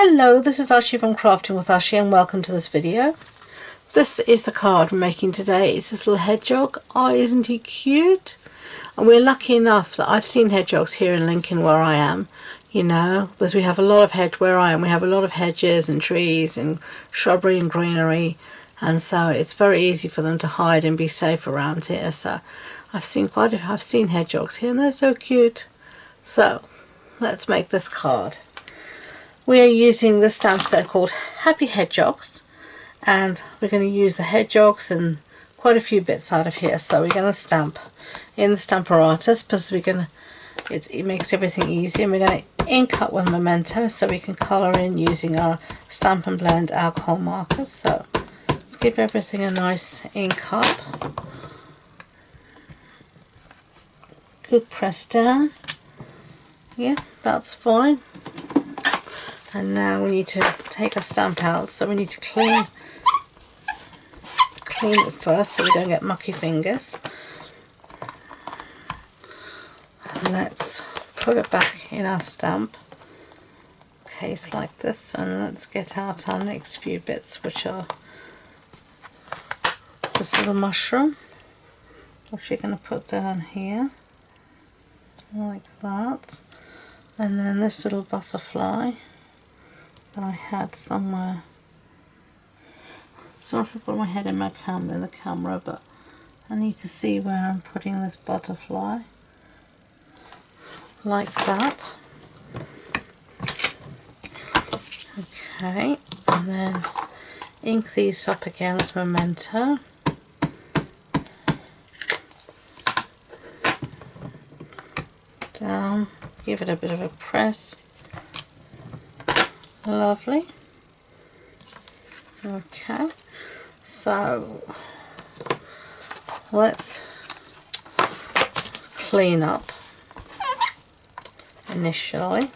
Hello, this is Ashee from Crafting with Ashee and welcome to this video. This is the card we're making today. It's this little hedgehog. Oh, isn't he cute? And we're lucky enough that I've seen hedgehogs here in Lincoln where I am, you know, because we have a lot of we have a lot of hedges and trees and shrubbery and greenery, and so it's very easy for them to hide and be safe around here. So I've seen hedgehogs here and they're so cute. So let's make this card. We are using this stamp set called Happy Hedgehogs, and we're going to use the hedgehogs and quite a few bits out of here. So we're going to stamp in the Stamparatus because it makes everything easy, and we're going to ink up with Memento so we can colour in using our Stampin' Blend alcohol markers. So let's give everything a nice ink up. Good press down. Yeah, that's fine. And now we need to take our stamp out, so we need to clean it first so we don't get mucky fingers. And let's put it back in our stamp case like this, and let's get out our next few bits, which are this little mushroom, which you're going to put down here like that, and then this little butterfly that I had somewhere. Sorry if I put my head in the camera, but I need to see where I'm putting this butterfly. Like that. Okay, and then ink these up again with Memento. Down, give it a bit of a press. Lovely. Okay, so let's clean up initially,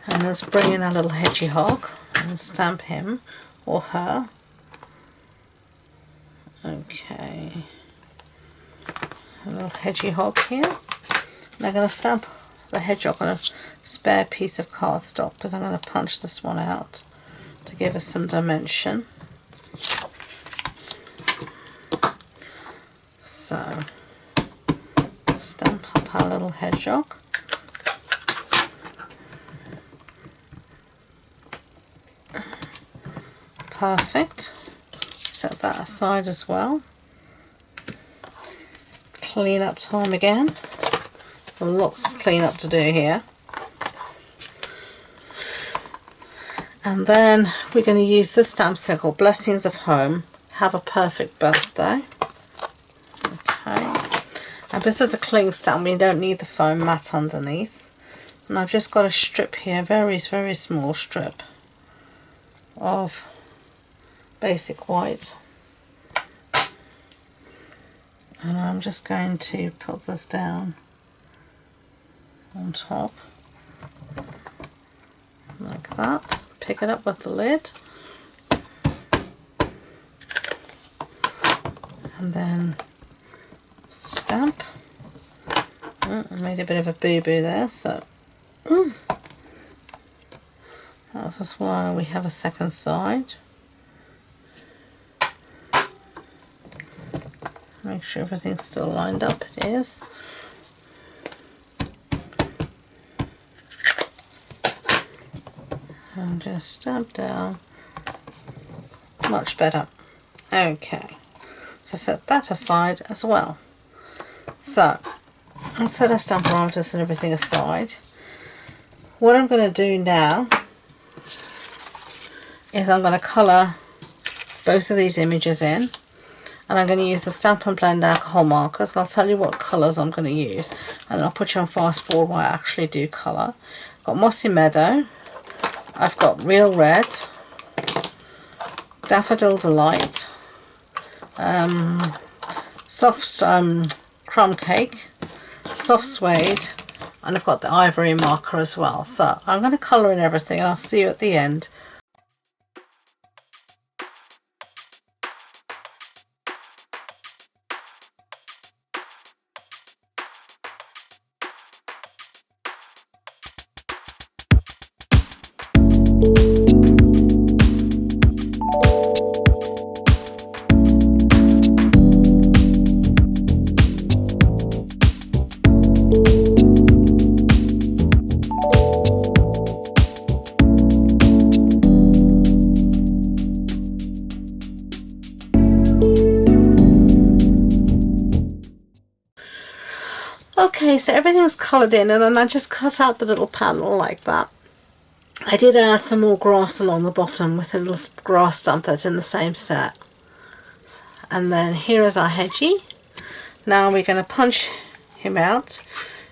and let's bring in our little hedgehog and stamp him or her. Okay, a little hedgehog here. And I'm going to stamp the hedgehog on a spare piece of cardstock because I'm going to punch this one out to give us some dimension. So stamp up our little hedgehog. Perfect. Set that aside as well. Clean up time again. Lots of clean up to do here. And then we're going to use this stamp set called Blessings of Home. Have a perfect birthday. Okay. And because it's a cling stamp, we don't need the foam mat underneath. And I've just got a strip here, very small strip of basic white. And I'm just going to put this down on top like that. Pick it up with the lid and then stamp. I made a bit of a boo-boo there, so that's just why we have a second side. Make sure everything's still lined up. It is. And just stamp down. Much better. Okay, so set that aside as well. So let's set our Stamparatus and everything aside. What I'm going to do now is I'm going to colour both of these images in, and I'm going to use the Stampin' Blend alcohol markers. I'll tell you what colours I'm going to use, and then I'll put you on fast forward while I actually do colour. I've got Mossy Meadow. I've got Real Red, Daffodil Delight, soft crumb cake, soft suede, and I've got the ivory marker as well. So I'm going to colour in everything, and I'll see you at the end. Okay, so everything's coloured in, and then I just cut out the little panel like that. I did add some more grass along the bottom with a little grass stump that's in the same set. And then here is our Hedgie. Now we're going to punch him out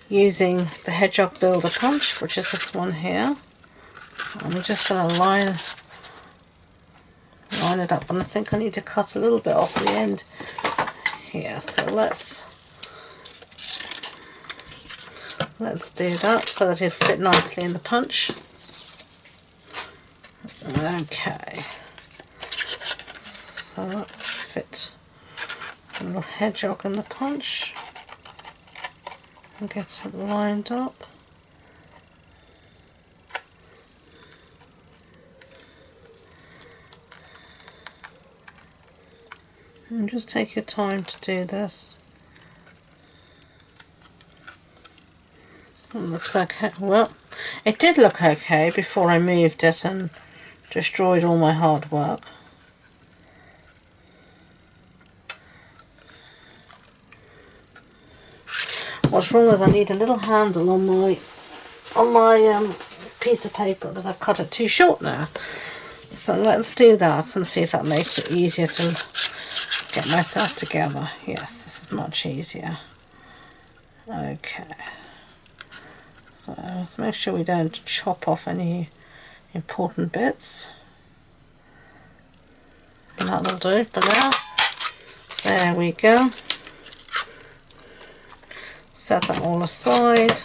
using the Hedgehog Builder Punch, which is this one here. And we're just going to line it up, and I think I need to cut a little bit off the end here, so let's do that so that it'll fit nicely in the punch. Okay, so let's fit a little hedgehog in the punch and get it lined up. And just take your time to do this. It looks okay. Well, it did look okay before I moved it and destroyed all my hard work. What's wrong is I need a little handle on my piece of paper because I've cut it too short now. So let's do that and see if that makes it easier to get myself together. Yes, this is much easier. Okay. So let's make sure we don't chop off any important bits. And that'll do for now. There we go. Set that all aside.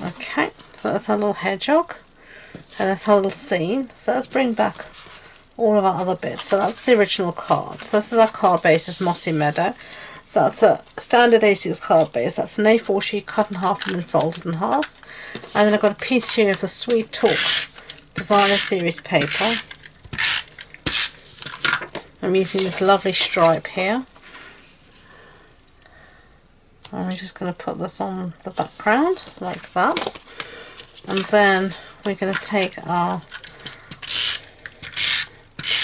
Okay, so that's our little hedgehog. And that's our little scene. So let's bring back all of our other bits. So that's the original card. So this is our card base, is Mossy Meadow. So that's a standard A6 card base. That's an A4 sheet cut in half and then folded in half. And then I've got a piece here of the Sweet Talk Designer Series paper. I'm using this lovely stripe here. And we're just going to put this on the background like that. And then we're going to take our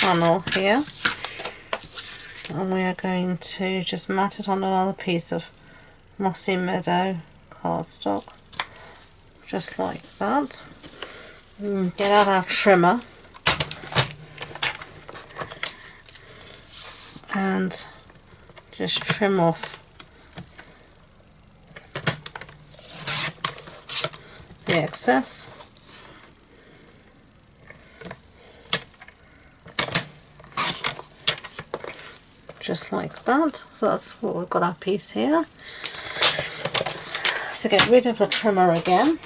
panel here. And we are going to just mat it on another piece of Mossy Meadow cardstock, just like that. Get out our trimmer and just trim off the excess. Just like that. So that's what we've got our piece here. So get rid of the trimmer again,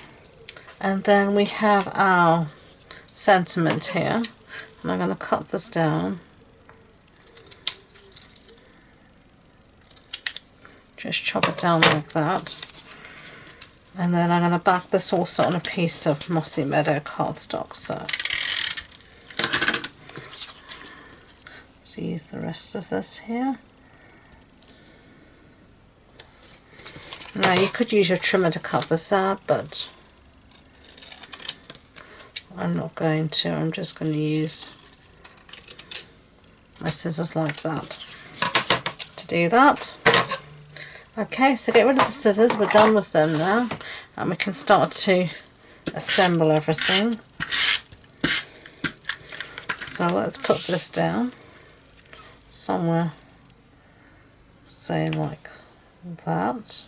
and then we have our sentiment here, and I'm going to cut this down. Just chop it down like that, and then I'm going to back this also on a piece of Mossy Meadow cardstock. So use the rest of this here. Now you could use your trimmer to cut this out, but I'm not going to. I'm just going to use my scissors like that to do that. Okay, so get rid of the scissors. We're done with them now, and we can start to assemble everything. So let's put this down somewhere, say like that,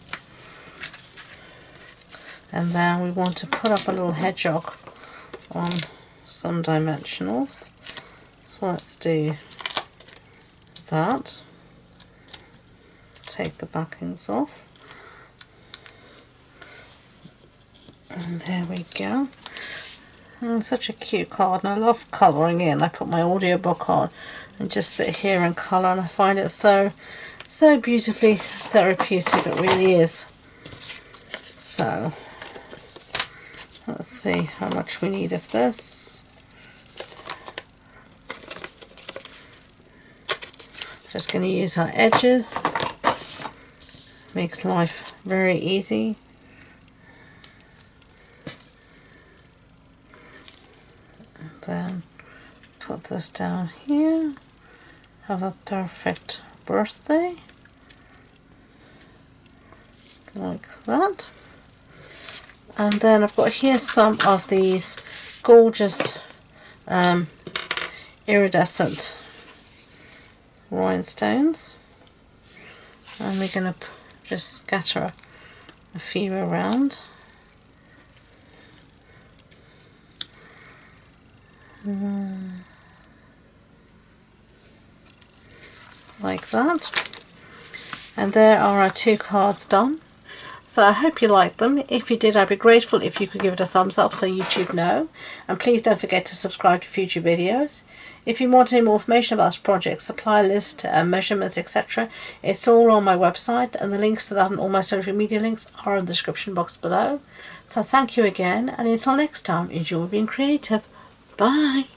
and then we want to put up a little hedgehog on some dimensionals, so let's do that. Take the backings off, and there we go. Such a cute card, and I love colouring in. I put my audiobook on and just sit here and colour, and I find it so beautifully therapeutic. It really is. So Let's see how much we need of this. Just going to use our edges. Makes life very easy. And then put this down here. Have a perfect birthday. Like that. And then I've got here some of these gorgeous iridescent rhinestones, and we're going to just scatter a few around. Like that. And there are our 2 cards done. So I hope you liked them. If you did, I'd be grateful if you could give it a thumbs up so YouTube know. And please don't forget to subscribe to future videos. If you want any more information about this project, supply list, measurements, etc., it's all on my website, and the links to that and all my social media links are in the description box below. So thank you again, and until next time, enjoy being creative. Bye!